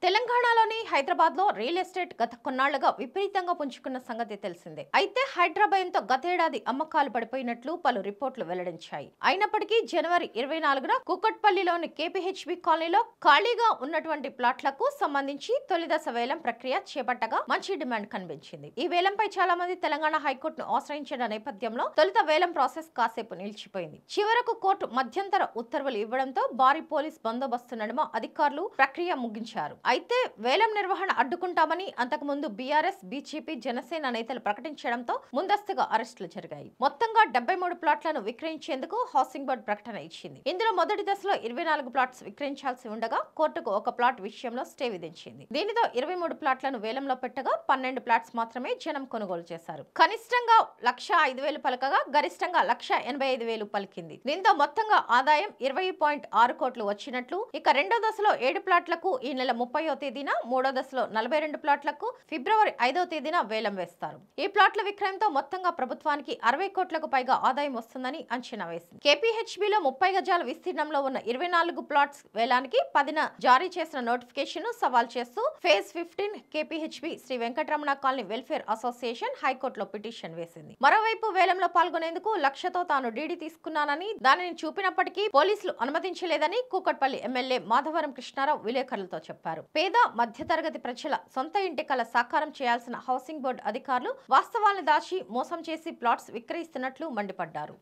తెలంగాణలోని హైదరాబాద్ లో real estate గత కొన్నాళ్లుగా విపరీతంగా పుంజుకున్న సంగతి తెలిసిందే. అయితే హైదరాబాద్తో గతేడాది అమ్మకాలు పడిపోయినట్లు పలు రిపోర్టులు వెల్లడించాయి. అయినప్పటికీ జనవరి 24న కూకట్పల్లిలోని కేపీహెచ్బీ కాలనీలో ఖాళీగా ఉన్నటువంటి ప్లాట్లకు సంబంధించి తొలి దశ వేలం ప్రక్రియ చేపట్టగా మంచి డిమాండ్ కనిపించింది. ఈ వేలంపై చాలా మంది తెలంగాణ హైకోర్టును ఆశ్రయించిన నేపథ్యంలో తొలుత వేలం ప్రాసెస్ కాసేపు నిలిచిపోయింది. చివరకు కోర్టు మధ్యంతర ఉత్తర్వులు ఇవ్వడంతో భారీ పోలీస్ బందోబస్తు నడుమ అధికారులు ప్రక్రియ ముగించారు. అయితే వేలం నిర్వహణ అడ్డుకుంటామని అంతకుముందు బీఆర్ఎస్, బీజేపీ, జనసేన నేతలు ప్రకటించడంతో ముందస్తుగా అరెస్టులు జరిగాయి. మొత్తంగా 73 ప్లాట్లను విక్రయించేందుకు హౌసింగ్ బోర్డు ప్రకటన ఇచ్చింది. ఇందులో మొదటి దశలో 24 ప్లాట్స్ విక్రయించాల్సి ఉండగా కోర్టుకు ఒక ప్లాట్ విషయంలో స్టే విధించింది. దీనితో 23 ప్లాట్లను వేలంలో పెట్టగా 12 ప్లాట్స్ మాత్రమే జనం కొనుగోలు చేశారు. కనిష్టంగా 1,05,000 పలకగా గరిష్టంగా 1,85,000 పలికింది. దీంతో మొత్తంగా ఆదాయం 20.6 కోట్లు వచ్చినట్లు. ఇక రెండో దశలో 7 ప్లాట్లకు ఈ నెల 30వ తేదీన, మూడో దశలో 42 ప్లాట్లకు ఫిబ్రవరి 5వ తేదీన వేలం వేస్తారు. ఈ ప్లాట్ల విక్రయంతో మొత్తంగా ప్రభుత్వానికి 60 కోట్లకు పైగా ఆదాయం వస్తుందని అంచనా వేసింది. కేపీహెచ్బీలో 30 గజాల విస్తీర్ణంలో ఉన్న 24 ప్లాట్స్ వేలానికి 10న జారీ చేసిన నోటిఫికేషన్ ను సవాల్ చేస్తూ phase 15 KPHB Shri Venkataramana colony welfare association హైకోర్టులో పిటిషన్ వేసింది. మరోవైపు వేలంలో పాల్గొనేందుకు లక్షతో తాను డీడీ తీసుకున్నానని, దానిని చూపినప్పటికీ పోలీసులు అనుమతించలేదని కూకట్పల్లి ఎమ్మెల్యే మాధవరం కృష్ణారావు విలేకరులతో చెప్పారు. పేద మధ్యతరగతి ప్రజల సొంత ఇంటి కల సాకారం చేయాల్సిన హౌసింగ్ బోర్డు అధికారులు వాస్తవాలను దాచి మోసం చేసి ప్లాట్స్ విక్రయిస్తున్నట్లు మండిపడ్డారు.